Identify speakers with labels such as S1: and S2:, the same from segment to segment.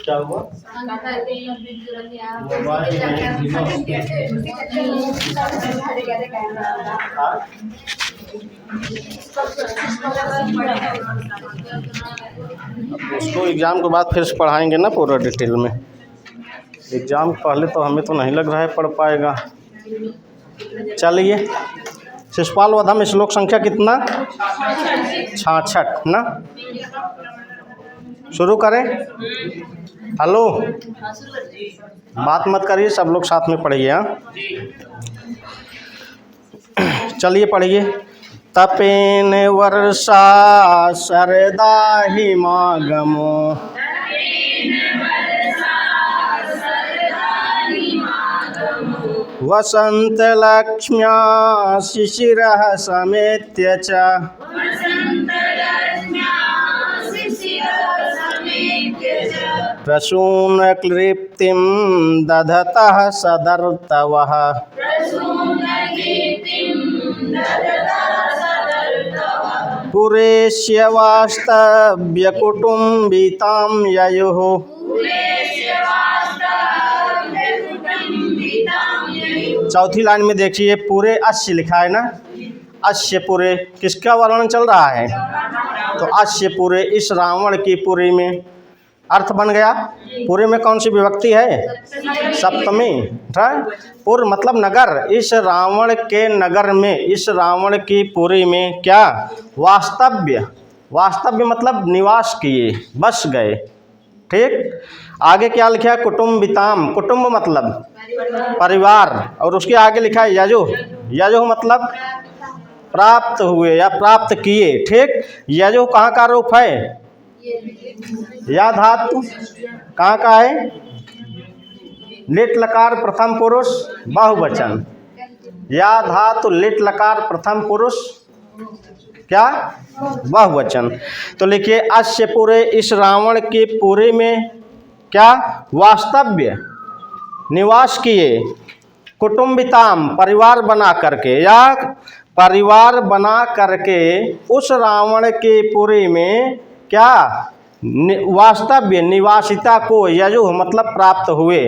S1: क्या हुआ? उसको एग्ज़ाम के बाद फिर से पढ़ाएंगे ना पूरा डिटेल में। एग्ज़ाम पहले तो हमें तो नहीं लग रहा है पढ़ पाएगा। चलिए, शिशुपाल वधम श्लोक संख्या कितना? 66 ना। शुरू करें? हेलो, बात मत करिए, सब लोग साथ में पढ़िए। हाँ, चलिए पढ़िए। तपेन वर्षा शरदा हिमागमो वसंत लक्ष्म्या शिशिरः समेत्य च प्रसूनक्लिप्तिं दधतः सदर्तवः पुरेष्य वास्तव्यकुटुम्बितां ययुः चौथी लाइन में देखिए, पूरे अश्य लिखा है ना। अश्य पूरे किसका वर्णन चल रहा है? तो अश्य पूरे, इस रावण की पुरी में अर्थ बन गया। पूरे में कौन सी विभक्ति है? सप्तमी। पुर मतलब नगर। इस रावण के नगर में, इस रावण की पुरी में क्या? वास्तव्य। वास्तव्य मतलब निवास किए, बस गए। ठीक, आगे क्या लिखा है? कुटुम्बिताम। कुटुंब मतलब परिवार, और उसके आगे लिखा है यजो। यजो मतलब प्राप्त हुए या प्राप्त किए। ठीक, यजो कहाँ का रूप है? या धातु कहाँ का है? लिट लकार प्रथम पुरुष बहुवचन। या धातु लिट लकार प्रथम पुरुष क्या? बहुवचन। तो लिखिए, अश्य पूरे, इस रावण के पूरे में क्या? वास्तव्य, निवास किए। कुटुम्बिताम परिवार बना करके, या परिवार बना करके उस रावण के पुरी में क्या? वास्तव्य, निवासिता को यजु मतलब प्राप्त हुए।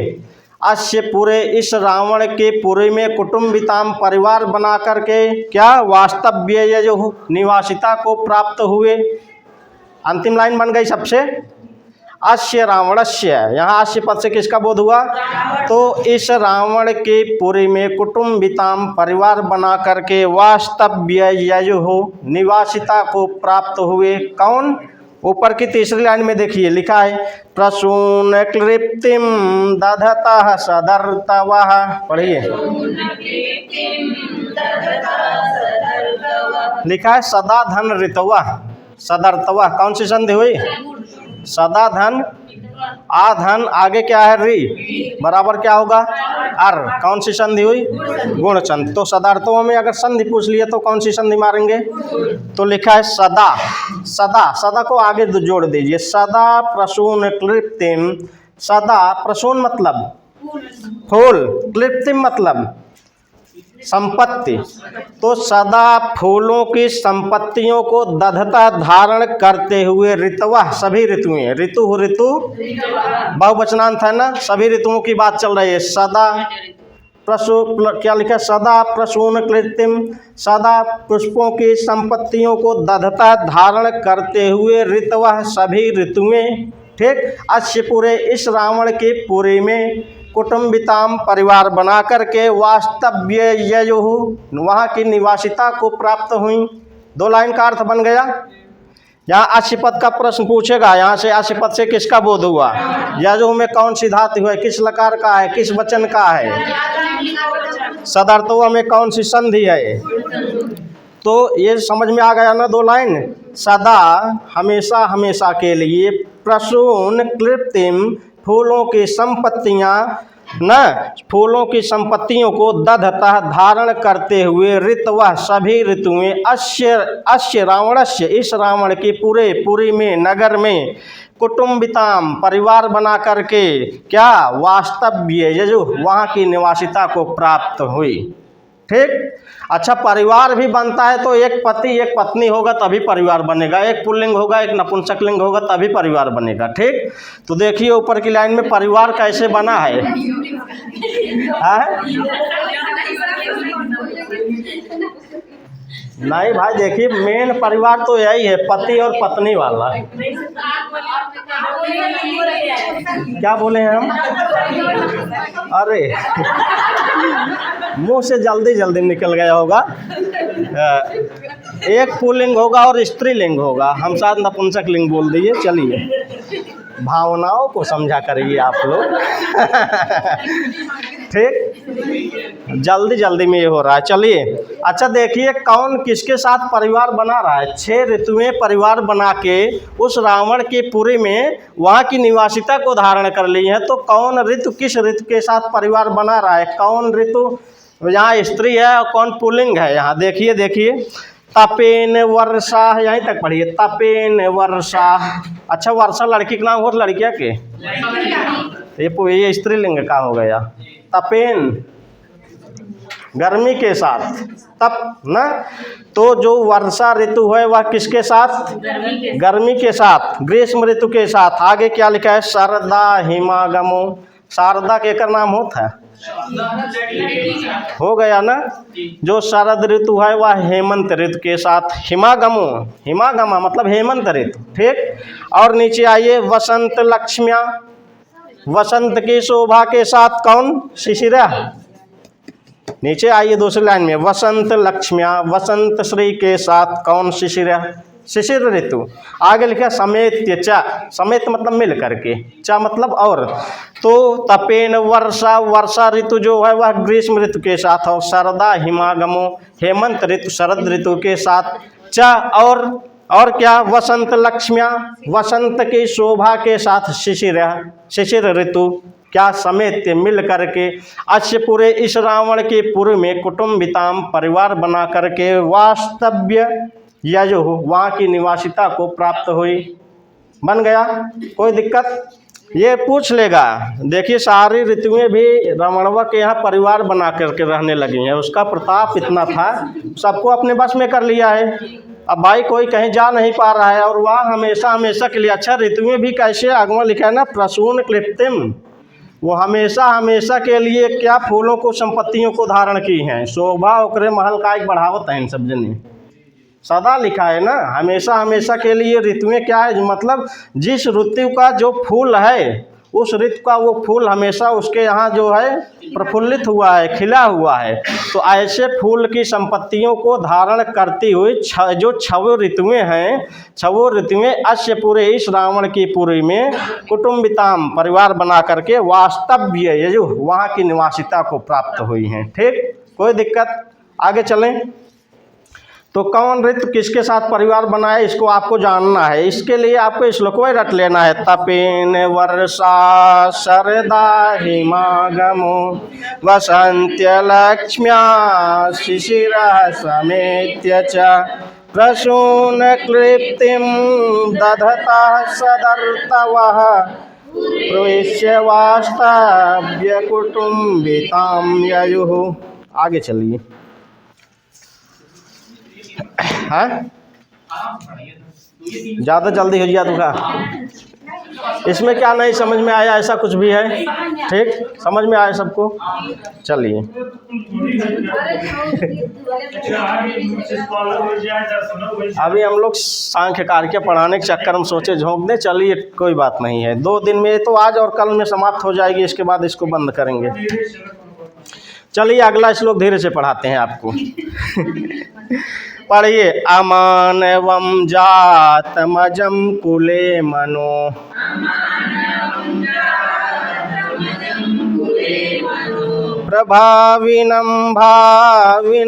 S1: अश्य पूरे, इस रावण के पुरी में कुटुम्बिताम परिवार बना करके क्या? वास्तव्य यजु निवासिता को प्राप्त हुए। अंतिम लाइन बन गई सबसे। अश्य रावणस्य, यहाँ अश्य पद से किसका बोध हुआ? तो इस रावण के पुरी में कुटुम्बिताम परिवार बना करके वास्तव्य यजुः निवासिता को प्राप्त हुए। कौन? ऊपर की तीसरी लाइन में देखिए, लिखा है प्रसूनक्लिप्तिं दधतः सदर्तवः। पढ़िए, लिखा है सदा धन ऋतवः सदर्तवः। कौन सी संधि हुई? सदा धन, आ धन, आगे क्या है? री, बराबर क्या होगा? अर। कौन सी संधि हुई? गुण संधि। तो सदार्थों में अगर संधि पूछ लिया तो कौन सी संधि मारेंगे? तो लिखा है सदा। सदा, सदा को आगे जोड़ दीजिए। सदा प्रसून क्लिप्तिम। सदा प्रसून मतलब फूल, क्लिप्तिम मतलब संपत्ति। तो सदा फूलों की संपत्तियों को दधता धारण करते हुए ऋतवा, सभी ऋतुएं, ऋतु ऋतु बहुवचनांत है ना, सभी ऋतुओं की बात चल रही है। सदा प्रसू क्या लिखा? सदा प्रसून कृत्रिम, सदा पुष्पों की संपत्तियों को दधता धारण करते हुए ऋतवा, सभी ऋतुएं। ठीक, अश्य पूरे, इस रावण के पूरे में कुटुम्बिताम परिवार बना करके वास्तव्य यजुः वहाँ की निवासिता को प्राप्त हुई। दो लाइन का अर्थ बन गया। यहाँ अश्यपद का प्रश्न पूछेगा, यहाँ से अश्यपद से किसका बोध हुआ? यजुः में कौन सी धातु है? किस लकार का है? किस वचन का है? सदर्थवा में कौन सी संधि है? तो ये समझ में आ गया ना दो लाइन। सदा हमेशा, हमेशा के लिए, प्रसून क्लिप्तिम फूलों की संपत्तियाँ न फूलों की संपत्तियों को दधतः धारण करते हुए ऋतवः सभी ऋतुएं अस्य रावणस्य इस रावण की पूरे पुरी में नगर में कुटुम्बिताम परिवार बना करके क्या वास्तव्य यजु वहाँ की निवासिता को प्राप्त हुई। ठीक। अच्छा, परिवार भी बनता है तो एक पति एक पत्नी होगा तभी परिवार बनेगा, एक पुल्लिंग होगा एक नपुंसकलिंग होगा तभी परिवार बनेगा। ठीक। तो देखिए ऊपर की लाइन में परिवार कैसे बना है, नहीं भाई देखिए मेन परिवार तो यही है, पति और पत्नी वाला। क्या बोले हैं हम? अरे मुंह से जल्दी जल्दी निकल गया होगा। एक पुल्लिंग होगा और स्त्रीलिंग होगा, हम साथ नपुंसक लिंग बोल दिए। चलिए भावनाओं को समझा करिए आप लोग। ठीक, जल्दी जल्दी में ये हो रहा है। चलिए अच्छा देखिए कौन किसके साथ परिवार बना रहा है। 6 ऋतुएं परिवार बना के उस रावण की पुरी में वहाँ की निवासिता को धारण कर ली है। तो कौन ऋतु किस ऋतु के साथ परिवार बना रहा है, कौन ऋतु यहाँ स्त्री है और कौन पुल्लिंग है। यहाँ देखिए देखिए तपेन वर्षा, यहीं तक पढ़िए तपेन वर्षा। अच्छा वर्षा लड़की का नाम हो लड़किया के, ये स्त्रीलिंग का हो गया। तपेन गर्मी के साथ, तप ना, तो जो वर्षा ऋतु है वह किसके साथ, गर्मी के साथ, ग्रीष्म ऋतु के साथ। आगे क्या लिखा है, शारदा हिमागमो। शारदा के कर नाम होता है, हो गया ना। जो शरद ऋतु है वह हेमंत ऋतु के साथ, हिमागमो, हिमागमा मतलब हेमंत ऋतु। ठीक। और नीचे आइए वसंत लक्ष्मिया, वसंत की शोभा के साथ कौन, शिशिरा। नीचे आइए दूसरी लाइन में वसंत लक्ष्मिया, वसंत श्री के साथ कौन, शिशिरा, शिशिर ऋतु। आगे लिखा समेत्य च, समेत मतलब मिल करके, च मतलब और। तो तपेन वर्षा, वर्षा ऋतु जो है वह ग्रीष्म ऋतु के साथ, और शरदा हिमागमो हेमंत ऋतु शरद ऋतु के साथ। च और क्या, वसंत लक्ष्मिया, वसंत की शोभा के साथ, शिशिर, शिशिर ऋतु क्या, समेत मिल करके। अश्य पूरे इस रावण के पूर्व में कुटुम्बिताम परिवार बना करके वास्तव्य यजु वहाँ की निवासिता को प्राप्त हुई। बन गया, कोई दिक्कत। ये पूछ लेगा। देखिए सारी ऋतुएं भी रावणवा के यहाँ परिवार बना करके रहने लगी हैं, उसका प्रताप इतना था सबको अपने बस में कर लिया है। अब भाई कोई कहीं जा नहीं पा रहा है और वह हमेशा हमेशा के लिए। अच्छा ऋतुएं भी कैसे, आगमा लिखा है ना प्रसून क्लिप्तिम, वो हमेशा हमेशा के लिए क्या फूलों को संपत्तियों को धारण की हैं, शोभा ओकरे महल का एक बढ़ावत है। इन सब जने सदा लिखा है ना, हमेशा हमेशा के लिए। ऋतुएं क्या है, मतलब जिस ऋतु का जो फूल है उस ऋतु का वो फूल हमेशा उसके यहाँ जो है प्रफुल्लित हुआ है, खिला हुआ है। तो ऐसे फूल की संपत्तियों को धारण करती हुई जो 6 ऋतुएं हैं, 6 ऋतुएं अश्य पूरे इस रावण की पुरी में कुटुम्बिताम परिवार बना करके वास्तव्य यजु वहाँ की निवासिता को प्राप्त हुई हैं। ठीक, कोई दिक्कत। आगे चलें। तो कौन ऋतु किसके साथ परिवार बनाए इसको आपको जानना है। इसके लिए आपको श्लोक में रट लेना है। तपेन वर्षा शरदा हिमागमो वसंत्य लक्ष्म्या शिशिरा समेत्य च प्रसून क्लिप्तिम दधता सदर्तवः प्रविश्य वास्तव्य कुटुम्बिताम ययुः। आगे चलिए। हाँ ज़्यादा जल्दी हो गया तुका। इसमें क्या नहीं समझ में आया, ऐसा कुछ भी है? ठीक, समझ में आया सबको। चलिए अभी हम लोग सांख्य कार्य पढ़ाने के चक्कर में सोचे झोंक दें। चलिए कोई बात नहीं है, 2 दिन में तो आज और कल में समाप्त हो जाएगी, इसके बाद इसको बंद करेंगे। चलिए अगला श्लोक धीरे से पढ़ाते हैं आपको। पढ़िए। अमानवं जातमजं कुले मनो प्रभाविनं भाविनमन्तमात्मनः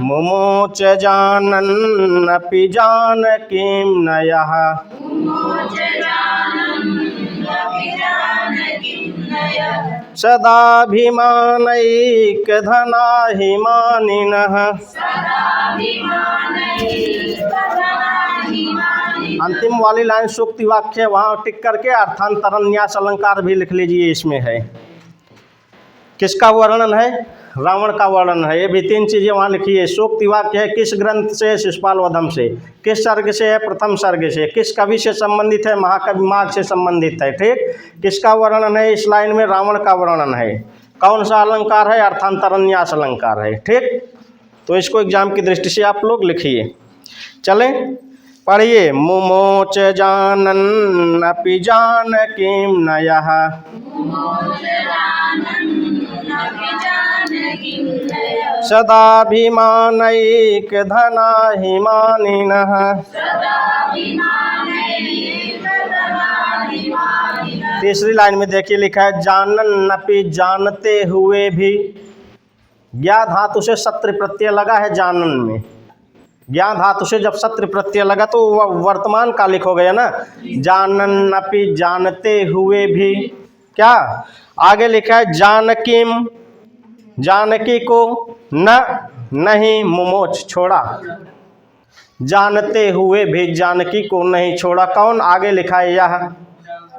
S1: मुमोच जानन्नपि जानकीं नयः सदाभिमानैकधनाहिमानिनः। अंतिम वाली लाइन सूक्ति वाक्य वहाँ टिक करके अर्थांतरण न्यास अलंकार भी लिख लीजिए। इसमें है किसका वर्णन है? रावण का वर्णन है। ये भी 3 चीजें वहाँ लिखिए। सूक्ति वाक्य है किस ग्रंथ से? शिशुपाल वधम से। किस सर्ग से है? प्रथम सर्ग से। किस कवि से संबंधित है? महाकवि माघ से संबंधित है। ठीक। किसका वर्णन है? इस लाइन में रावण का वर्णन है। कौन सा अलंकार है? अर्थांतरण न्यास अलंकार है। ठीक। तो इसको एग्जाम की दृष्टि से आप लोग लिखिए। चलें पढ़िए। मुमोच जानन्नपि जानकीं नयः सदाभिमानैकधनाहिमानिनः। तीसरी लाइन में देखिए लिखा है जानन्नपि जानते हुए भी। ज्ञा धातु से सत्र प्रत्यय लगा है जानन में। ज्ञा धातु से जब सत्र प्रत्यय लगा तो वह वर्तमान कालिक हो गया ना। जानन्नपि जानते हुए भी। क्या आगे लिखा है? जानकीम जानकी को न नहीं मुमोच छोड़ा। जानते हुए भी जानकी को नहीं छोड़ा। कौन? आगे लिखा है यह।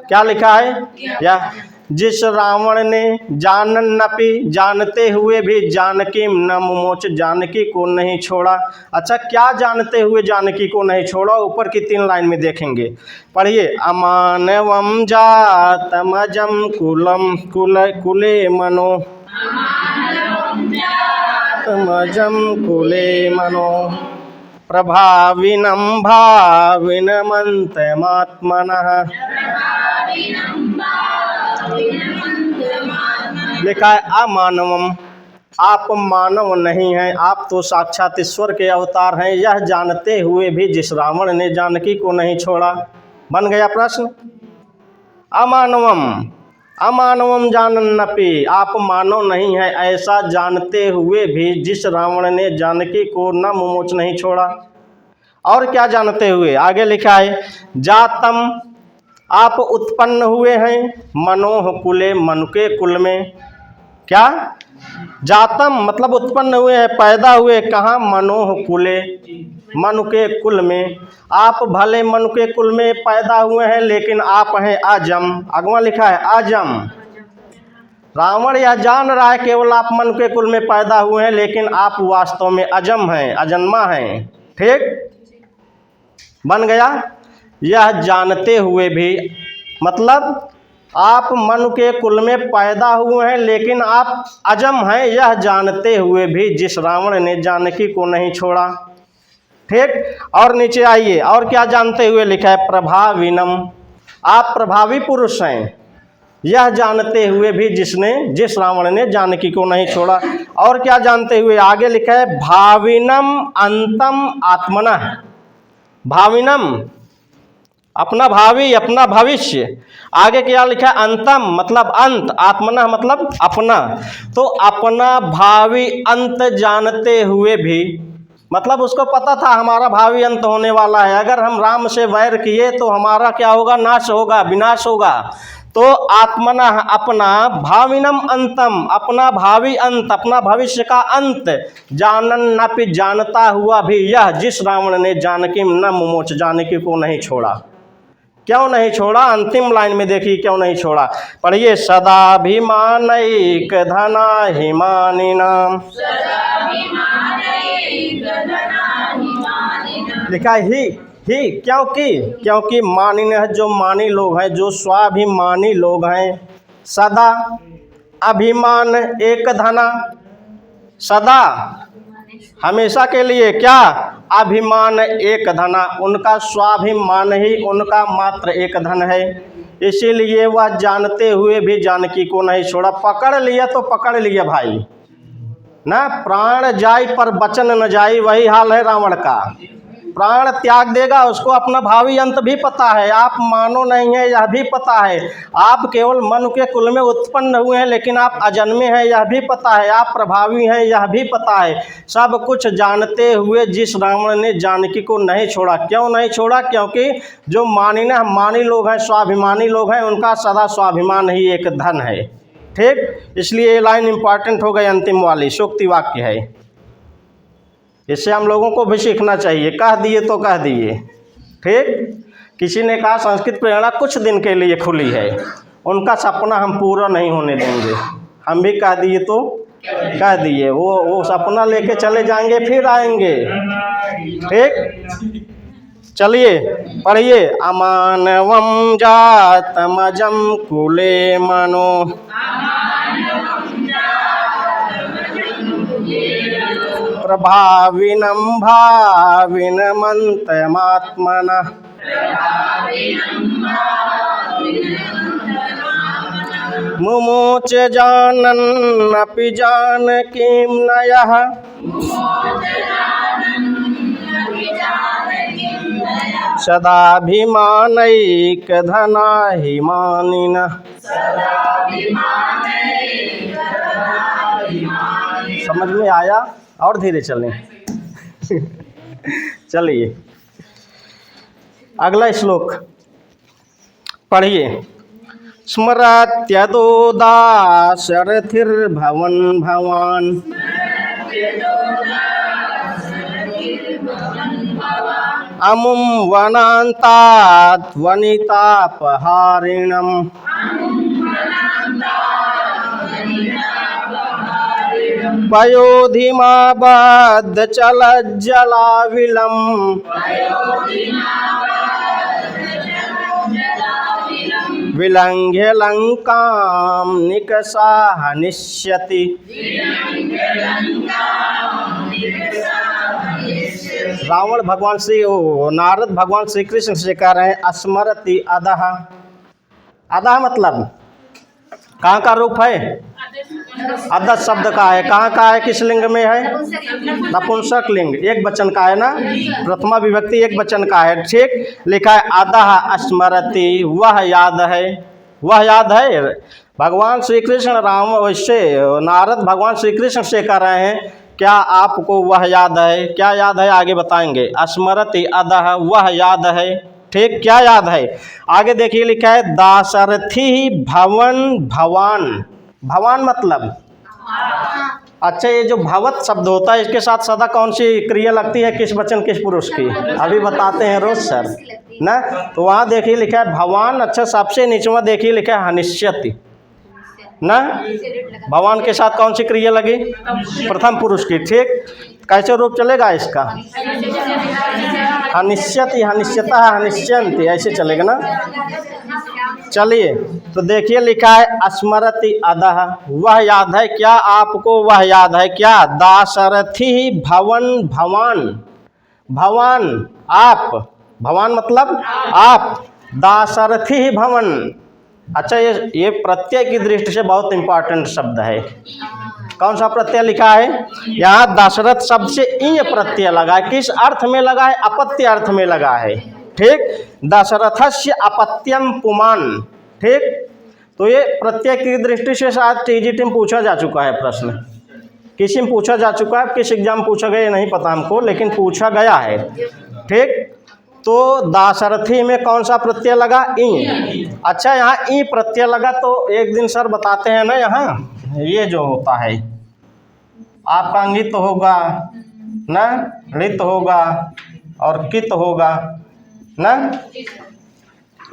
S1: क्या लिखा है? यह जिस रावण ने जानन्नपि जानते हुए भी जानकी न मुमोच जानकी को नहीं छोड़ा। अच्छा क्या जानते हुए जानकी को नहीं छोड़ा? ऊपर की 3 लाइन में देखेंगे। पढ़िए। अमानवम जातमजम कुलम कुले मनो तमजम कुले मनो प्रभाविनं भाविनमन्तमात्मनः। लिखा है अमानवम आप मानव नहीं हैं, आप तो साक्षात ईश्वर के अवतार हैं। यह जानते हुए भी जिस रावण ने जानकी को नहीं छोड़ा। बन गया प्रश्न। अमानवम अमानवम जानन्नपि आप मानव नहीं है ऐसा जानते हुए भी जिस रावण ने जानकी को न मुमोच नहीं छोड़ा। और क्या जानते हुए? आगे लिखा है जातम आप उत्पन्न हुए हैं मनोह कुले मन के कुल में। क्या? जातम मतलब उत्पन्न हुए हैं, पैदा हुए कहाँ? मनोह कुले मन के कुल में। आप भले मन के कुल में पैदा हुए हैं लेकिन आप हैं अजम। अगवा लिखा है अजम। रावण यह जान रहा है केवल आप मन के कुल में पैदा हुए हैं लेकिन आप वास्तव में अजम हैं, अजन्मा हैं। ठीक। बन गया। यह जानते हुए भी मतलब आप मन के कुल में पैदा हुए हैं लेकिन आप अजम हैं। यह जानते हुए भी जिस रावण ने जानकी को नहीं छोड़ा। ठीक। और नीचे आइए। और क्या जानते हुए लिखा है? प्रभाविनम आप प्रभावी पुरुष हैं। यह जानते हुए भी जिस रावण ने जानकी को नहीं छोड़ा। और क्या जानते हुए? आगे लिखा है भाविनम अंतम आत्मनः। भाविनम अपना भावी अपना भविष्य। आगे क्या लिखा है? अंतम मतलब अंत, आत्मना मतलब अपना। तो अपना भावी अंत जानते हुए भी मतलब उसको पता था हमारा भावी अंत होने वाला है। अगर हम राम से वैर किए तो हमारा क्या होगा? नाश होगा, विनाश होगा। तो आत्मना अपना भाविनम अंतम अपना भावी अंत अपना भविष्य का अंत जानन्नपि जानता हुआ भी यह जिस रावण ने जानकी न मुमोच जानकी को नहीं छोड़ा। क्यों नहीं छोड़ा? अंतिम लाइन में देखिए क्यों नहीं छोड़ा। पढ़िए। सदाभिमानैक धनाहिमानिनाम। लिखा ही क्योंकि मानिन है जो मानी लोग हैं, जो स्वाभिमानी लोग हैं। सदा अभिमान एक धना सदा हमेशा के लिए क्या? अभिमान एक धना उनका स्वाभिमान ही उनका मात्र एक धन है। इसीलिए वह जानते हुए भी जानकी को नहीं छोड़ा। पकड़ लिया तो पकड़ लिया भाई ना। प्राण जाय पर वचन न जाई, वही हाल है रावण का। प्राण त्याग देगा उसको अपना भावी अंत भी पता है। आप मानो नहीं है यह भी पता है। आप केवल मन के कुल में उत्पन्न हुए हैं लेकिन आप अजन्मे हैं यह भी पता है। आप प्रभावी हैं यह भी पता है। सब कुछ जानते हुए जिस रावण ने जानकी को नहीं छोड़ा, क्यों नहीं छोड़ा? क्योंकि जो मानी लोग हैं, स्वाभिमानी लोग हैं, उनका सदा स्वाभिमान ही एक धन है। ठीक, इसलिए ये लाइन इंपॉर्टेंट हो गई, अंतिम वाली सूक्ति वाक्य है। इससे हम लोगों को भी सीखना चाहिए। कह दिए तो कह दिए। ठीक, किसी ने कहा संस्कृत प्रेरणा कुछ दिन के लिए खुली है, उनका सपना हम पूरा नहीं होने देंगे। हम भी कह दिए तो कह दिए, वो सपना लेके चले जाएंगे फिर आएंगे। ठीक, चलिए पढ़िए। अमानवम जातमजम कुले मनो प्रभाविनं भाविनमन्तमात्मनः मुमोच जानन्नपि जानकीं नयः सदाभिमानैकधनाभिमानिनः। समझ में आया? और धीरे चलें। चलिए अगला श्लोक पढ़िए। स्मरत्यदो दाशरथिर्भवन भवान अमुं वनान्तात् वनितापहारिणम् पयोधिमाबद्ध चलज्जलाविलम् विलंघ्य लंकां निकषाहनिष्यति। रावण भगवान नारद भगवान श्री कृष्ण से कह रहे हैं स्मरति अधः। अधः मतलब कहाँ का रूप है? अधः शब्द का है। कहाँ का है? किस लिंग में है? नपुंसक लिंग, एक वचन का है ना, प्रथमा विभक्ति एक वचन का है। ठीक, लिखा है अधः स्मरति, वह याद है। वह याद है। भगवान श्री कृष्ण राम वैसे नारद भगवान श्री कृष्ण से कह रहे हैं क्या आपको वह याद है? क्या याद है आगे बताएंगे। स्मरति अधः, वह याद है। ठीक, क्या याद है? आगे देखिए लिखा है दाशरथी भवन भवान। भवान मतलब अच्छा, ये जो भवत शब्द होता है इसके साथ सदा कौन सी क्रिया लगती है? किस वचन किस पुरुष की? अभी बताते हैं रोज सर ना। तो वहाँ देखिए लिखा है भवान। अच्छा, सबसे नीचे देखिए लिखा है हनिष्यति ना। भगवान के साथ कौन सी क्रिया लगी? प्रथम पुरुष की। ठीक, कैसे रूप चलेगा इसका? हनिष्यति, हनिष्यता, हनिष्यन्ति, ऐसे चलेगा ना। चलिए तो देखिए लिखा है स्मरति अधः, वह याद है। क्या आपको वह याद है? क्या? दाशरथी भवन भवान। भवान आप, भवान मतलब आप, दाशरथी भवन। अच्छा, ये प्रत्यय की दृष्टि से बहुत इंपॉर्टेंट शब्द है। कौन सा प्रत्यय लिखा है? यहाँ दशरथ शब्द से ईय प्रत्यय लगा है। किस अर्थ में लगा है? अपत्य अर्थ में लगा है। ठीक, दशरथस्य अपत्यम पुमान। ठीक, तो ये प्रत्यय की दृष्टि से शायद टीजीटी में पूछा जा चुका है प्रश्न, किसी में पूछा जा चुका है। किस एग्जाम में पूछा गया नहीं पता हमको, लेकिन पूछा गया है। ठीक, तो दाशरथी में कौन सा प्रत्यय लगा? ई। अच्छा, यहाँ ई प्रत्यय लगा तो एक दिन सर बताते हैं ना, यहाँ ये जो होता है आपका अंगित होगा ना, ऋत होगा और कित होगा ना,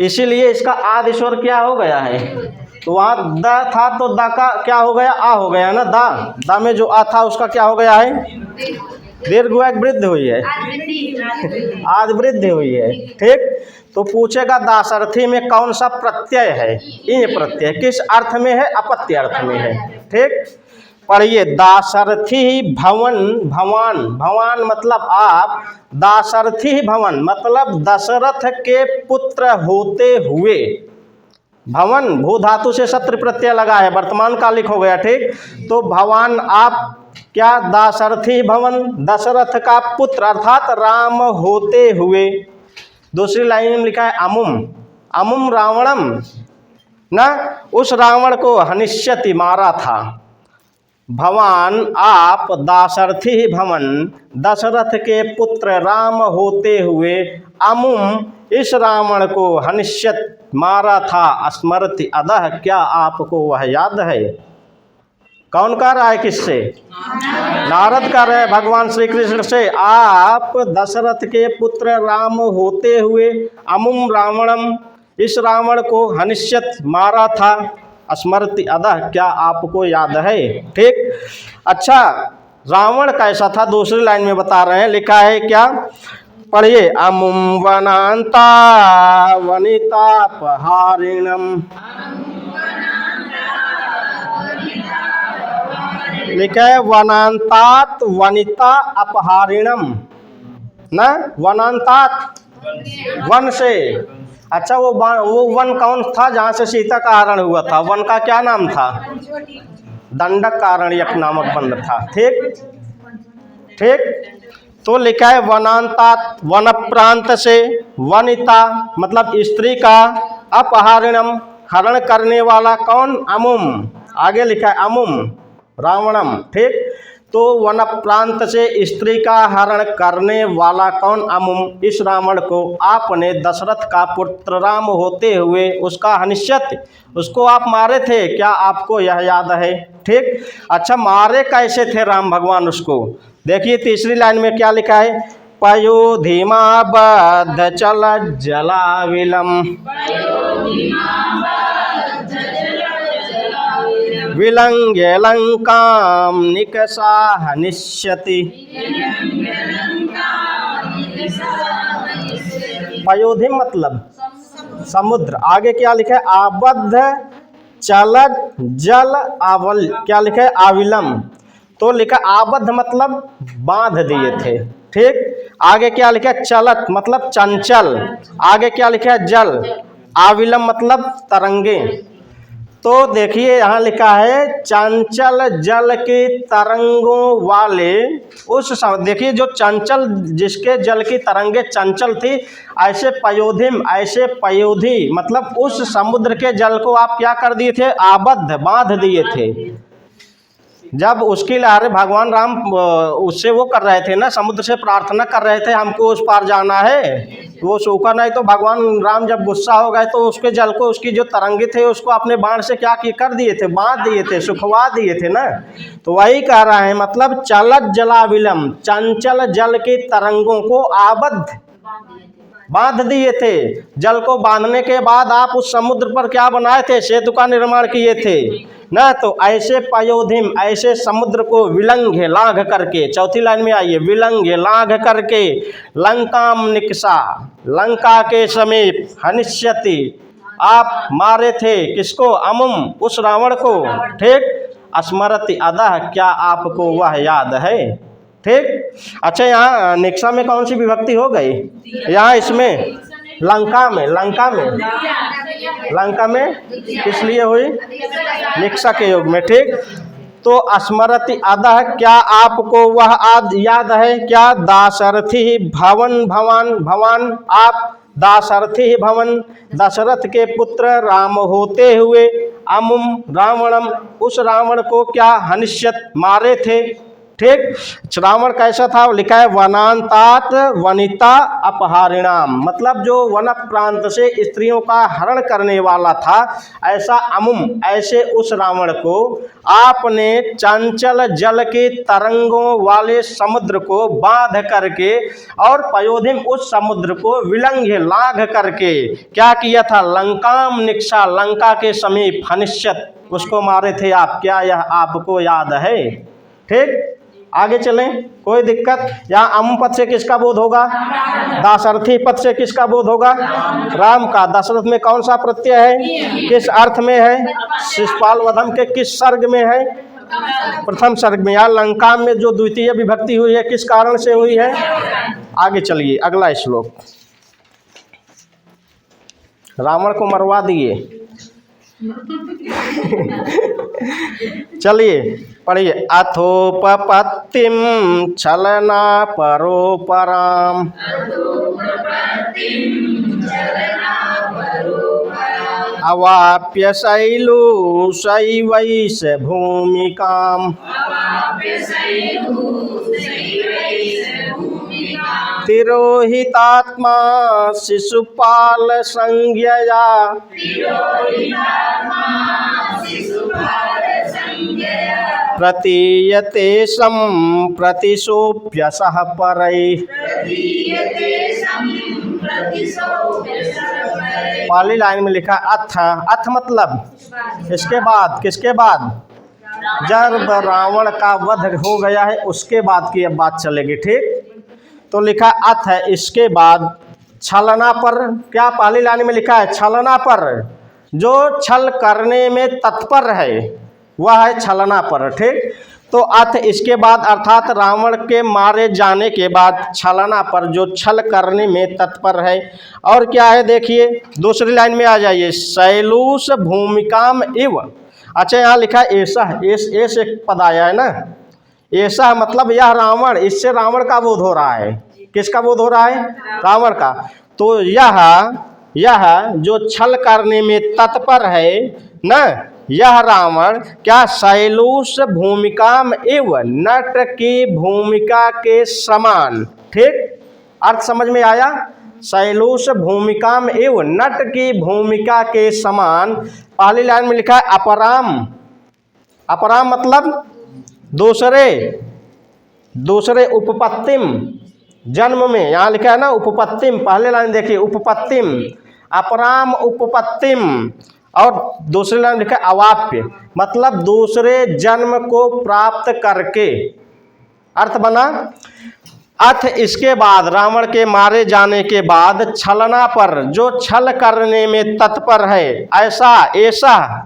S1: इसीलिए इसका आदि स्वर क्या हो गया है? तो वहाँ द था तो द का क्या हो गया? आ हो गया ना। दा में जो आ था उसका क्या हो गया है? दीर्घ वृद्धि हुई है, आदि वृद्धि हुई है। ठीक, तो पूछेगा दाशरथी में कौन सा प्रत्यय है? ये प्रत्यय किस अर्थ में है? अपत्य अर्थ में है। ठीक, पढ़िए। दाशरथी भवन भवान। भवान मतलब आप, दाशरथी भवन मतलब दशरथ के पुत्र होते हुए। भवन भू धातु से शत्रु प्रत्यय लगा है, वर्तमान कालिक हो गया। ठीक, तो भवान आप क्या दाशरथी भवन, दशरथ का पुत्र अर्थात राम होते हुए। दूसरी लाइन में लिखा है अमुम, अमुम रावणम ना, उस रावण को हनिष्यति मारा था। भवान आप दाशरथी भवन, दशरथ के पुत्र राम होते हुए, अमुम इस रावण को हनिष्यत मारा था, स्मृति अदह क्या आपको वह याद है। कौन कह रहा है, किससे? नारद कह रहे हैं भगवान श्री कृष्ण से। आप दशरथ के पुत्र राम होते हुए अमुम रावणम, इस रावण को हनिष्यत मारा था, स्मृति अदह क्या आपको याद है। ठीक, अच्छा रावण कैसा था दूसरी लाइन में बता रहे हैं, लिखा है क्या, पढ़िए। अमुम वनांता वनितापहारिणम, लिखा है वनांतात वनिता अपहारिणम ना, वनांतात वन से। अच्छा वो वन कौन था जहाँ से सीता का हरण हुआ था, वन का क्या नाम था? दंडकारण्यक नामक वन था। ठीक ठीक, तो लिखा है वनांतात वन प्रांत से, वनिता मतलब स्त्री का, अपहारिणम हरण करने वाला कौन? अमुम, आगे लिखा है अमुम रावणम। ठीक, तो वन प्रांत से स्त्री का हरण करने वाला कौन? अमुम इस रावण को आपने दशरथ का पुत्र राम होते हुए उसका हनिष्यत, उसको आप मारे थे, क्या आपको यह याद है। ठीक, अच्छा मारे कैसे थे राम भगवान उसको, देखिए तीसरी लाइन में क्या लिखा है, पयोधिमा बद्ध चल जलाविलम, विलंघ्य लंकाम निकषा हनिष्यति। पयोधिम मतलब समुद्र, आगे क्या लिखा है, आबद्ध चल जल आवल, क्या लिखा है, आविलम, तो लिखा आबद्ध मतलब बांध दिए थे। ठीक, आगे क्या लिखा है, चलत मतलब चंचल, आगे क्या लिखा है, जल, आविलम मतलब तरंगे। तो देखिए यहाँ लिखा है चंचल जल के तरंगों वाले उस, देखिए जो चंचल, जिसके जल की तरंगे चंचल थी, ऐसे पयोधिम, ऐसे पयोधि मतलब उस समुद्र के जल को आप क्या कर दिए थे, आबद्ध बांध दिए थे। जब उसकी लहरें भगवान राम उससे वो कर रहे थे ना, समुद्र से प्रार्थना कर रहे थे हमको उस पार जाना है, वो सूखा नहीं, तो भगवान राम जब गुस्सा हो गए तो उसके जल को, उसकी जो तरंगे थे उसको अपने बाण से क्या की कर दिए थे, बांध दिए थे, सुखवा दिए थे ना। तो वही कह रहा है, मतलब चलत जलाविलम, चंचल जल की तरंगों को आबद्ध बांध दिए थे। जल को बांधने के बाद आप उस समुद्र पर क्या बनाए थे, सेतु का निर्माण किए थे ना। तो ऐसे पयोधिम, ऐसे समुद्र को विलंघ्य लांघ करके, चौथी लाइन में आइए, विलंघ्य लांघ करके, लंकाम निकषा लंका के समीप, हनिष्यति आप मारे थे, किसको, अमुम उस रावण को। ठीक, स्मृति अदह क्या आपको वह याद है। ठीक, अच्छा यहाँ निक्सा में कौन सी विभक्ति हो गई, यहाँ इसमें लंका में, लंका में किस लिए हुई, निक्सा के योग में। ठीक, तो स्मृति अदह क्या आपको वह याद है, क्या दाशरथी भवन, भवान भवान आप दाशरथी भवन, दशरथ के पुत्र राम होते हुए, अमुम रावणम उस रावण को क्या हनिष्यत मारे थे। ठीक, रावण कैसा था, लिखा है वनांतात वनिता अपहारिणाम, मतलब जो वन प्रांत से स्त्रियों का हरण करने वाला था, ऐसा अमुम ऐसे उस रावण को आपने चंचल जल के तरंगों वाले समुद्र को बांध करके और पयोधिम उस समुद्र को विलंघ्य लांघ करके क्या किया था, लंकाम निकषा लंका के समीप, हनिष्यत उसको मारे थे आप, क्या यह आपको याद है। ठीक, आगे चलें, कोई दिक्कत। यहाँ अम पद से किसका बोध होगा, दाशरथी पद से किसका बोध होगा, राम का। दशरथ में कौन सा प्रत्यय है, किस अर्थ में है, शिशुपाल वधम के किस सर्ग में है, प्रथम सर्ग में। यहाँ लंका में जो द्वितीय विभक्ति हुई है किस कारण से हुई है। आगे चलिए अगला श्लोक, रावण को मरवा दिए। चलिए पढ़िए। अथोपपत्तिम छलना परोपराम अवाप्य शैलूषैवैष भूमिकाम तिरोहितात्मा शिशुपाल संज्ञया प्रतीयते संप्रतिशोप्य सह परैः। पहली लाइन में लिखा अथ। अथ मतलब इसके बाद, किसके बाद? जब रावण का वध हो गया है उसके बाद की अब बात चलेगी, ठीक। तो लिखा अथ है, इसके बाद छलना पर। क्या पहली लाइन में लिखा है? छलना पर। जो छल करने में तत्पर है वह है छलना पर, ठीक। तो अथ इसके बाद अर्थात रावण के मारे जाने के बाद छलना पर, जो छल करने में तत्पर है। और क्या है देखिए, दूसरी लाइन में आ जाइए। शैलूष भूमिकाम इव। अच्छा यहाँ लिखा है ऐसा, ऐसे एक पद आया है ना, ऐसा मतलब यह रावण, इससे रावण का बोध हो रहा है। किसका बोध हो रहा है? रावण का। तो यह जो छल करने में तत्पर है ना, यह रावण क्या शैलूष भूमिकाम एव, नट की भूमिका के समान, ठीक। अर्थ समझ में आया? शैलूष भूमिकाम एव, नट की भूमिका के समान। पहली लाइन में लिखा है अपराम। अपराम मतलब दूसरे उपपत्तिम, जन्म में। यहाँ लिखा है ना उपपत्तिम, पहले लाइन देखिए उपपत्तिम, अपराम उपपत्तिम। और दूसरी लाइन लिखा है अवाप्य, मतलब दूसरे जन्म को प्राप्त करके। अर्थ बना अथ इसके बाद, रावण के मारे जाने के बाद छलना पर, जो छल करने में तत्पर है, ऐसा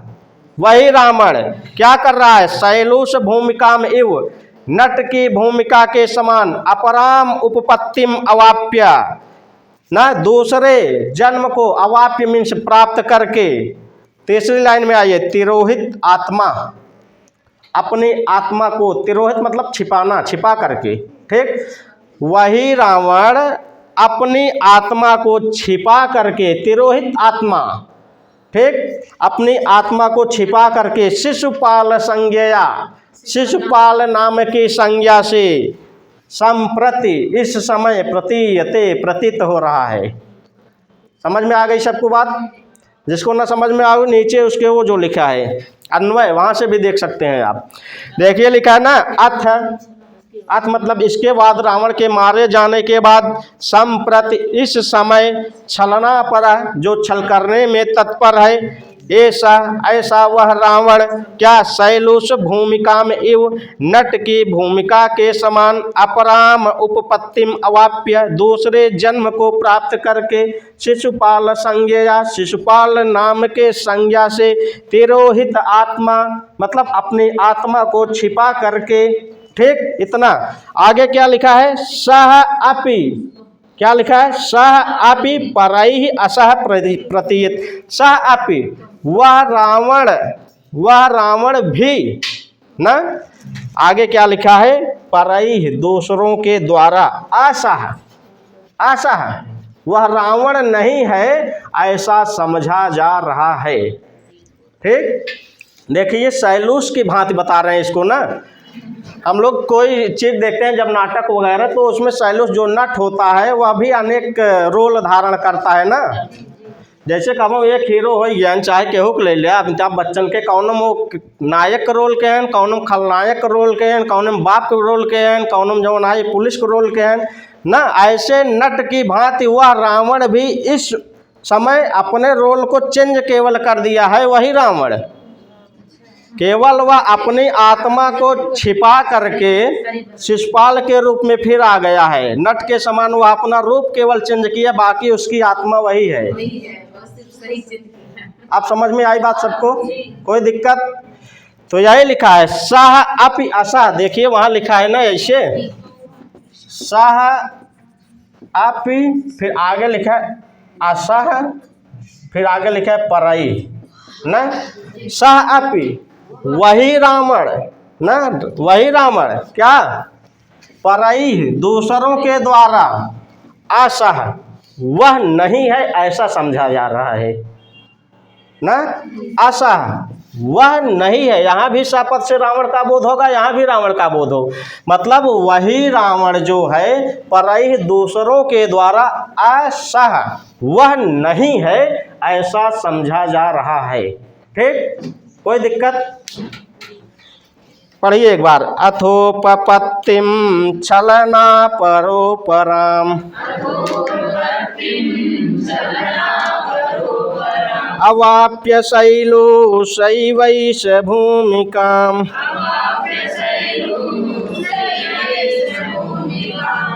S1: वही रावण क्या कर रहा है? शैलूष भूमिकाम इव, नट की भूमिका के समान, अपराम उपपत्तिम अवाप्य, ना दूसरे जन्म को, अवाप्य मीन्स प्राप्त करके। तीसरी लाइन में आइए। तिरोहित आत्मा, अपनी आत्मा को, तिरोहित मतलब छिपाना, छिपा करके, ठीक। वही रावण अपनी आत्मा को छिपा करके, तिरोहित आत्मा, ठीक, अपनी आत्मा को छिपा करके शिशुपाल संज्ञया, शिशुपाल नाम की संज्ञा से संप्रति, इस समय, प्रतीयते प्रतीत हो रहा है। समझ में आ गई सबको बात? जिसको ना समझ में आओ नीचे उसके वो जो लिखा है अन्वय, वहां से भी देख सकते हैं आप। देखिए लिखा है ना अथ। अथ मतलब इसके बाद, रावण के मारे जाने के बाद, संप्रति इस समय, छलना पर, जो छल करने में तत्पर है, ऐसा वह रावण क्या शैलूष भूमिका में इव, नट की भूमिका के समान, अपराम उपपत्तिम अवाप्य, दूसरे जन्म को प्राप्त करके, शिशुपाल संज्ञा, शिशुपाल नाम के संज्ञा से, तिरोहित आत्मा मतलब अपनी आत्मा को छिपा करके, ठीक। इतना आगे क्या लिखा है? सह अपि, क्या लिखा है? सह अपि परैहि असह प्रतीयत। सह अपि वह रावण भी ना, आगे क्या लिखा है? परैहि दूसरों के द्वारा, असह वह रावण नहीं है ऐसा समझा जा रहा है, ठीक। देखिए शैलूष की भांति बता रहे हैं इसको ना। हम लोग कोई चीज़ देखते हैं जब नाटक वगैरह, तो उसमें शैलूष जो नट होता है वह भी अनेक रोल धारण करता है ना। जैसे कहूँ एक हीरो हो गया, चाहे केहू के ले लिया, अमिताभ बच्चन के, कौनम वो नायक रोल के हैं, कौनम खलनायक रोल के हैं, कौनम बाप के रोल के हैं, कौनम जवन है पुलिस के रोल के हैं ना। ऐसे नट की भांति वह रावण भी इस समय अपने रोल को चेंज केवल कर दिया है। वही रावण केवल वह अपनी आत्मा को छिपा करके शिशुपाल के रूप में फिर आ गया है। नट के समान वह अपना रूप केवल चेंज किया, बाकी उसकी आत्मा वही है। आप समझ में आई बात सबको? कोई दिक्कत? तो यही लिखा है सह अपि असह। देखिए वहां लिखा है ना ऐसे, सह अपि, फिर आगे लिखा है असह, फिर आगे लिखा है परई ना। सह अपि वही रावण ना, वही रावण क्या परई दूसरों के द्वारा असह वह नहीं है ऐसा समझा जा रहा है ना। असह वह नहीं है, यहाँ भी सपद से रावण का बोध होगा, यहाँ भी रावण का बोध हो, मतलब वही रावण जो है परई दूसरों के द्वारा असह वह नहीं है ऐसा समझा जा रहा है। ठीक, कोई दिक्कत? पढ़िए एक बार। अथोपपत्तिम छलना परोपराम अवाप्य शैलो शैवैष भूमिकाम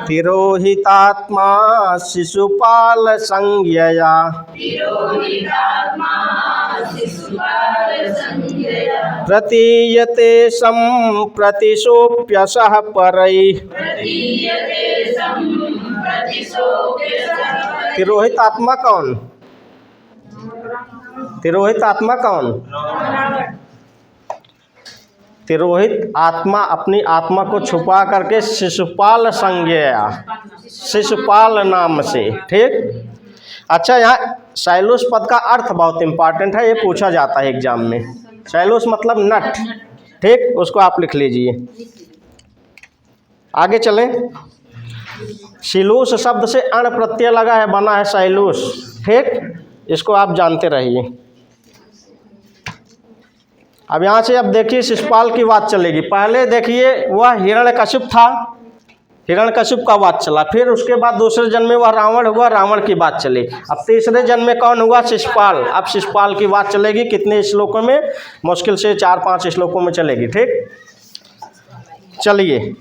S1: तिरोहितात्मा शिशुपाल संज्ञया प्रतीयते संप्रतिशोप्यसः परैः। तिरोहित आत्मा कौन? तिरोहित आत्मा कौन? तिरोहित आत्मा अपनी आत्मा को छुपा करके शिशुपाल संज्ञया, शिशुपाल नाम से। ठीक, अच्छा यहाँ शैलुष पद का अर्थ बहुत इंपॉर्टेंट है, ये पूछा जाता है एग्जाम में। शैलुष मतलब नट, ठीक, उसको आप लिख लीजिए। आगे चलें। शिलूष शब्द से अण प्रत्यय लगा है, बना है शैलुष। ठीक, इसको आप जानते रहिए। अब यहाँ से अब देखिए शिशुपाल की बात चलेगी। पहले देखिए वह हिरण्यकशिप था, हिरण्यकशिप का बात चला, फिर उसके बाद दूसरे जन्म में वह रावण हुआ, रावण की बात चली। अब तीसरे जन्म में कौन हुआ? शिशुपाल। अब शिशुपाल की बात चलेगी कितने श्लोकों में? मुश्किल से 4-5 श्लोकों में चलेगी। ठीक, चलिए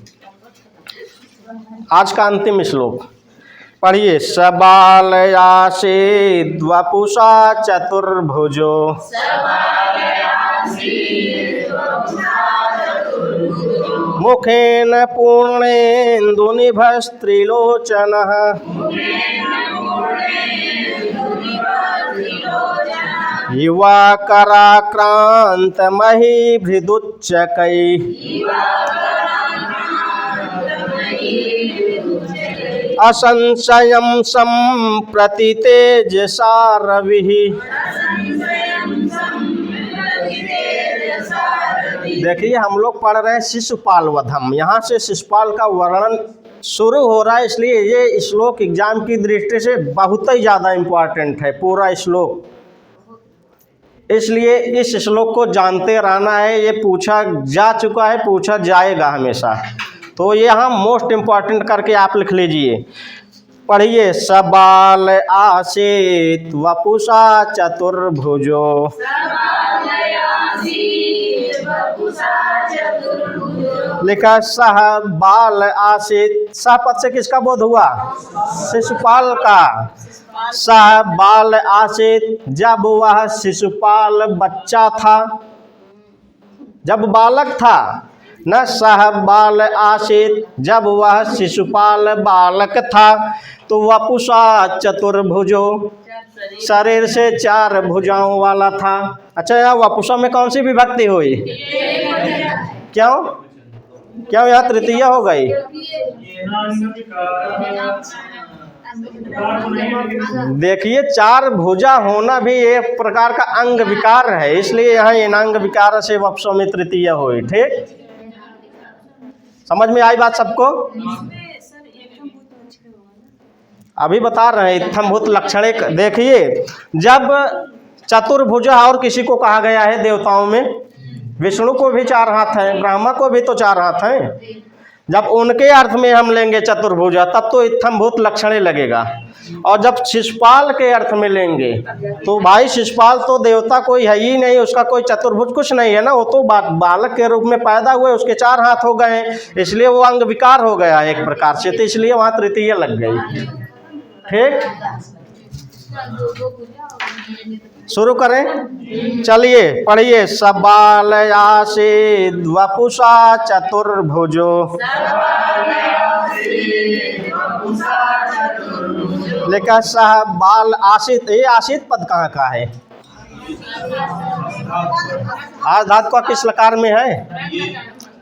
S1: आज का अंतिम श्लोक पढ़िए। सबालयासे द्वपुषा चतुर्भुजो मुखेन पूर्णेन्दुनिभस्त्रिलोचनः युवा कराक्रान्तमहीभृदुच्चकैः असंशयं सम्प्रतितेजसा रविः। देखिए हम लोग पढ़ रहे हैं शिशुपाल वधम, यहाँ से शिशुपाल का वर्णन शुरू हो रहा है, इसलिए ये श्लोक एग्जाम की दृष्टि से बहुत ही ज़्यादा इम्पोर्टेंट है पूरा श्लोक, इसलिए इस श्लोक को जानते रहना है। ये पूछा जा चुका है, पूछा जाएगा हमेशा, तो ये हम मोस्ट इम्पॉर्टेंट करके आप लिख लीजिए। पढ़िए। सबाल आसीत वपुषा चतुर्भुजो लिखा सह बाल आसीत। सह पद से किसका बोध हुआ? शिशुपाल का। सह बाल आसीत, जब वह शिशुपाल बच्चा था, जब बालक था न। सह बाल आसीत, जब वह शिशुपाल बालक था, तो वपुषा चतुर्भुजो, शरीर से 4 भुजाओं वाला था। अच्छा, यहाँ वपुषा में कौन सी विभक्ति हुई? क्यों क्यों यहाँ तृतीय हो गई? देखिए 4 भुजा होना भी एक प्रकार का अंग विकार है, इसलिए यहाँ एनांग विकार से वपुषा में तृतीय हुई। ठीक, समझ में आई बात सबको? अभी बता रहे हैं इत्थम्भूत लक्षणे। देखिए जब चतुर्भुजा और किसी को कहा गया है देवताओं में, विष्णु को भी 4 हाथ हैं, ब्रह्मा को भी तो 4 हाथ हैं। जब उनके अर्थ में हम लेंगे चतुर्भुजा तब तो इत्थम्भूत लक्षणे लगेगा, और जब शिशुपाल के अर्थ में लेंगे तो भाई शिशुपाल तो देवता कोई है ही नहीं, उसका कोई चतुर्भुज कुछ नहीं है ना, वो तो बालक के रूप में पैदा हुए, उसके 4 हाथ हो गए, इसलिए वो अंग विकार हो गया एक प्रकार से, तो इसलिए वहाँ तृतीय लग गई। ठीक, शुरू करें। चलिए पढ़िए। सबालयासे वपुषा चतुर्भुजो लेखा सह बाल आशित। ये आशित पद कहाँ का है? आज धातु का किस लकार में है?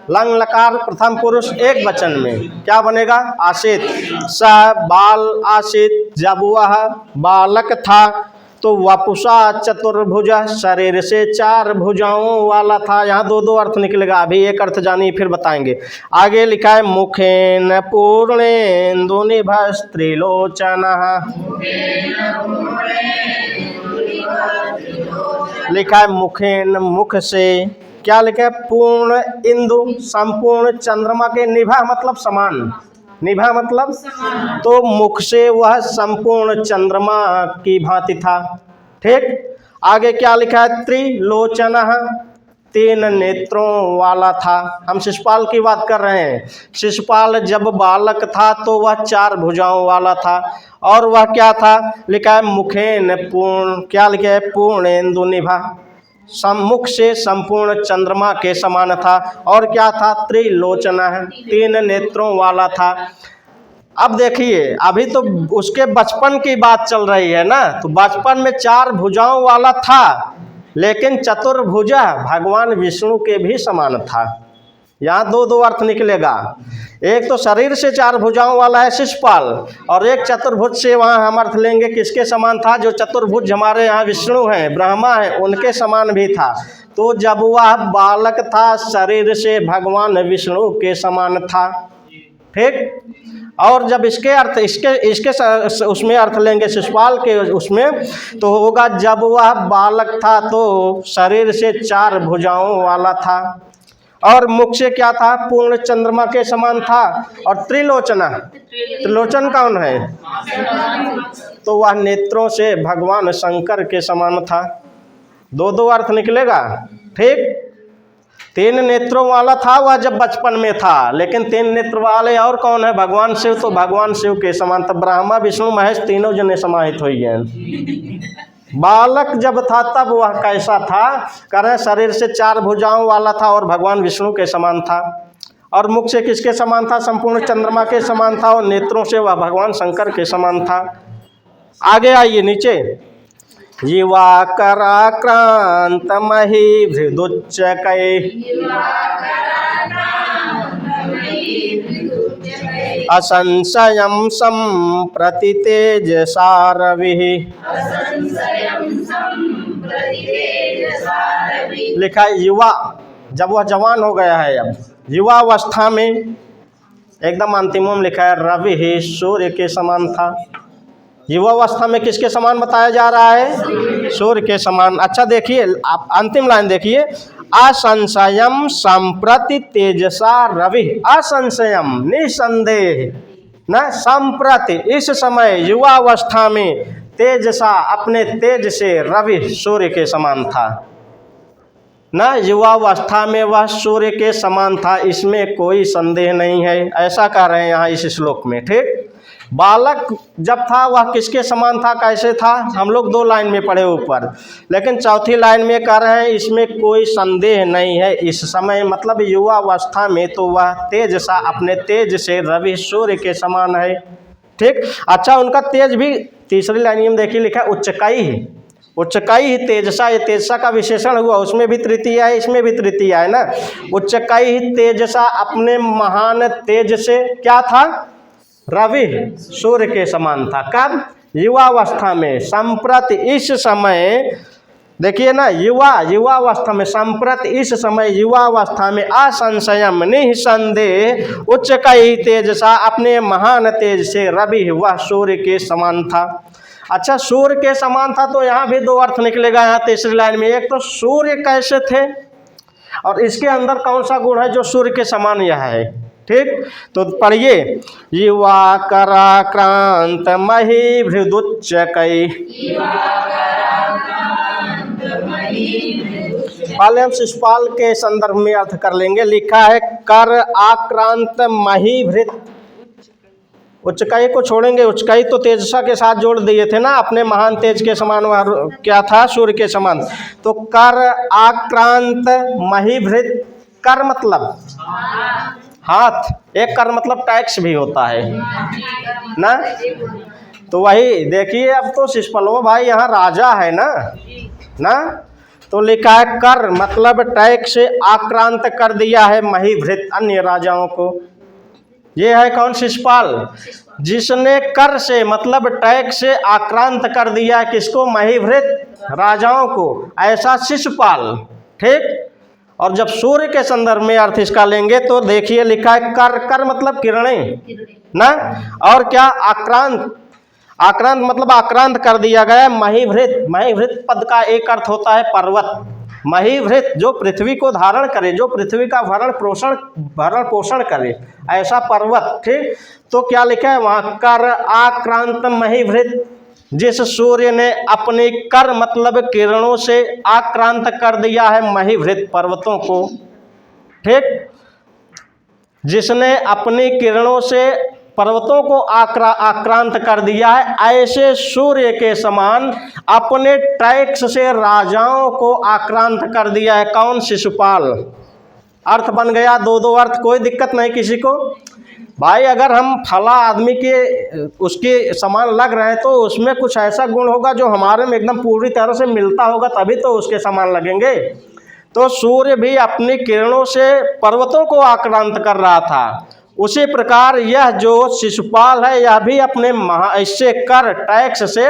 S1: लंग लकार प्रथम पुरुष एक वचन में क्या बनेगा? आसित। स बाल आसित, जब वह बालक था तो वपुषा चतुर्भुज, शरीर से 4 भुजाओं वाला था। यहाँ दो अर्थ निकलेगा, अभी एक अर्थ जानिए फिर बताएंगे। आगे लिखा है मुखेन पूर्णेन्दु निभस्त्रिलोचनः, लिखा है मुखेन मुख से, क्या लिखा है? पूर्ण इंदु, संपूर्ण चंद्रमा के, निभा मतलब समान, निभा मतलब तो मुख से वह संपूर्ण चंद्रमा की भांति था। ठीक, आगे क्या लिखा है? त्रिलोचनः, 3 नेत्रों वाला था। हम शिशुपाल की बात कर रहे हैं। शिशुपाल जब बालक था तो वह 4 भुजाओं वाला था। और वह क्या था? लिखा है मुखेन पूर्ण, क्या लिखा है? पूर्णेन्दु निभा, सम्मुख से संपूर्ण चंद्रमा के समान था। और क्या था? त्रिलोचनः, 3 नेत्रों वाला था। अब देखिए, अभी तो उसके बचपन की बात चल रही है ना, तो बचपन में 4 भुजाओं वाला था, लेकिन चतुर्भुजा भगवान विष्णु के भी समान था। यहाँ दो अर्थ निकलेगा। एक तो शरीर से 4 भुजाओं वाला है शिशुपाल, और एक चतुर्भुज से वहाँ हम अर्थ लेंगे किसके समान था? जो चतुर्भुज हमारे यहाँ विष्णु हैं, ब्रह्मा हैं, उनके समान भी था। तो जब वह बालक था शरीर से भगवान विष्णु के समान था। ठीक, और जब इसके अर्थ इसके उसमें अर्थ लेंगे शिशुपाल के उसमें, तो होगा जब वह बालक था तो शरीर से 4 भुजाओं वाला था, और मुख से क्या था? पूर्ण चंद्रमा के समान था। और त्रिलोचना, त्रिलोचन कौन है? तो वह नेत्रों से भगवान शंकर के समान था। दो अर्थ निकलेगा। ठीक, 3 नेत्रों वाला था वह जब बचपन में था, लेकिन 3 नेत्र वाले और कौन है? भगवान शिव, तो भगवान शिव के समान था। ब्रह्मा विष्णु महेश तीनों जने समाहित हुई हैं। बालक जब था तब वह कैसा था? कह रहे शरीर से 4 भुजाओं वाला था और भगवान विष्णु के समान था। और मुख से किसके समान था? संपूर्ण चंद्रमा के समान था। और नेत्रों से वह भगवान शंकर के समान था। आगे आइए नीचे, जीवाकराक्रांत मही भृदुच्चकै, असंशयं सम्प्रति तेजसा रविः, लिखा है युवा, जब वह जवान हो गया है, अब युवावस्था में एकदम अंतिमों में लिखा है रवि ही सूर्य के समान था। युवावस्था में किसके समान बताया जा रहा है? सूर्य के समान। अच्छा देखिए, आप अंतिम लाइन देखिए, असंशयम संप्रति तेजसा रवि, असंशयम निसंदेह, न संप्रति इस समय युवावस्था में, तेजसा अपने तेज से, रवि सूर्य के समान था। न युवावस्था में वह सूर्य के समान था, इसमें कोई संदेह नहीं है, ऐसा कह रहे हैं यहाँ इस श्लोक में। ठीक, बालक जब था वह किसके समान था, कैसे था? हम लोग 2 लाइन में पढ़े ऊपर, लेकिन चौथी लाइन में कह रहे हैं इसमें कोई संदेह नहीं है इस समय, मतलब युवावस्था में तो वह तेज सा अपने तेज से रवि सूर्य के समान है। ठीक, अच्छा उनका तेज भी तीसरी लाइन में देखिए लिखा है उच्चकाई ही, उच्चकाई ही तेजसा, ये तेजसा का विशेषण हुआ, उसमें भी तृतीय है, इसमें भी तृतीय है ना। उच्चकाई ही तेजसा, अपने महान तेज से क्या था? रवि सूर्य के समान था। कब? युवावस्था में। संप्रति इस समय, देखिए ना, युवावस्था में, संप्रति इस समय युवावस्था में, असंशयम निसंदेह, उच्चकाई तेजसा, अपने महान तेज से, रवि वह सूर्य के समान था। अच्छा, सूर्य के समान था तो यहाँ भी 2 अर्थ निकलेगा यहाँ तीसरी लाइन में। एक तो सूर्य कैसे थे और इसके अंदर कौन सा गुण है जो सूर्य के समान यह है। ठीक, तो पढ़िए, युवा कराक्रांत मही भृदुच्चकै, पहले हम शिशुपाल के संदर्भ में अर्थ कर लेंगे। लिखा है कर आक्रांत मही भृत, उच्चकाई को छोड़ेंगे, उच्चकाई तो तेजसा के साथ जोड़ दिए थे ना, अपने महान तेज के समान वह क्या था? सूर्य के समान। तो कर आक्रांत महीभृत, कर मतलब हाथ, एक कर मतलब टैक्स भी होता है ना, तो वही देखिए, अब तो शिशुपाल भाई यहाँ राजा है ना, तो लिखा है कर मतलब टैक्स से आक्रांत कर दिया है महिभृत अन्य राजाओं को। ये है कौन? शिशुपाल, जिसने कर से मतलब टैक्स से आक्रांत कर दिया है किसको? महिभृत राजाओं को, ऐसा शिशुपाल। ठीक। और जब सूर्य के संदर्भ में अर्थ इसका लेंगे तो देखिए लिखा है कर, कर मतलब किरणें ना, और क्या? आक्रांत, आक्रांत मतलब आक्रांत कर दिया गया। महिभृत, महिभृत पद का एक अर्थ होता है पर्वत। महिभृत जो पृथ्वी को धारण करे, जो पृथ्वी का भरण पोषण करे, ऐसा पर्वत। ठीक। तो क्या लिखा है वहां? कर आक्रांत महिभृत, जिस सूर्य ने अपनी कर मतलब किरणों से आक्रांत कर दिया है महिभृत पर्वतों को। ठीक। जिसने अपनी किरणों से पर्वतों को आक्रांत कर दिया है, ऐसे सूर्य के समान अपने टैक्स से राजाओं को आक्रांत कर दिया है। कौन? शिशुपाल। अर्थ बन गया, दो दो अर्थ, कोई दिक्कत नहीं किसी को। भाई अगर हम फला आदमी के उसके समान लग रहे हैं तो उसमें कुछ ऐसा गुण होगा जो हमारे में एकदम पूरी तरह से मिलता होगा, तभी तो उसके समान लगेंगे। तो सूर्य भी अपनी किरणों से पर्वतों को आक्रांत कर रहा था, उसी प्रकार यह जो शिशुपाल है यह भी अपने इससे कर टैक्स से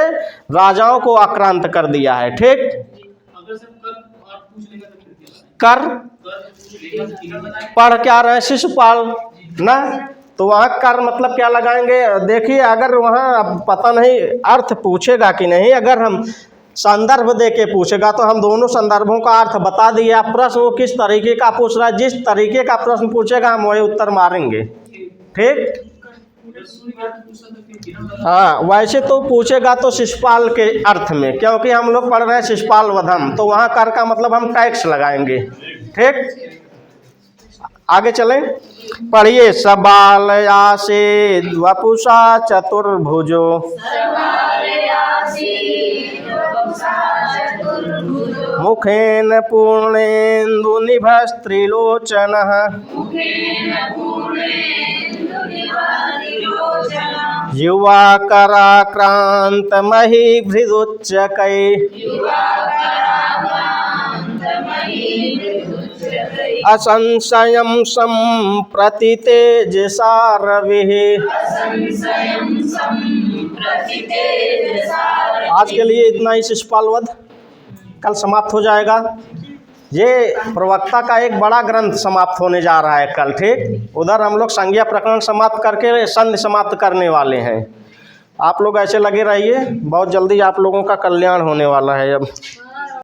S1: राजाओं को आक्रांत कर दिया है। ठीक। कर पढ़ क्या रहे शिशुपाल ना, तो वहाँ कर मतलब क्या लगाएंगे? देखिए अगर वहाँ अब पता नहीं अर्थ पूछेगा कि नहीं, अगर हम संदर्भ दे के पूछेगा तो हम दोनों संदर्भों का अर्थ बता दिए। आप प्रश्न वो किस तरीके का पूछ रहा है, जिस तरीके का प्रश्न पूछेगा हम वही उत्तर मारेंगे। ठीक। हाँ, वैसे तो पूछेगा तो शिशुपाल के अर्थ में, क्योंकि हम लोग पढ़ रहे हैं शिशुपाल वधम, तो वहाँ कर का मतलब हम टैक्स लगाएंगे। ठीक। आगे चलें, पढ़िए। सबालयासे वपुषा चतुर्भुजो मुखेन पूर्णेन्दु निभस्त्रिलोचनः युवा कराक्रांत महिभृदुच्चकै असंशयं सम्प्रति तेजसा रविः। आज के लिए इतना ही शिशुपाल वध, कल समाप्त हो जाएगा। ये प्रवक्ता का एक बड़ा ग्रंथ समाप्त होने जा रहा है कल। ठीक। उधर हम लोग संज्ञा प्रकरण समाप्त करके संधि समाप्त करने वाले हैं। आप लोग ऐसे लगे रहिए, बहुत जल्दी आप लोगों का कल्याण होने वाला है अब।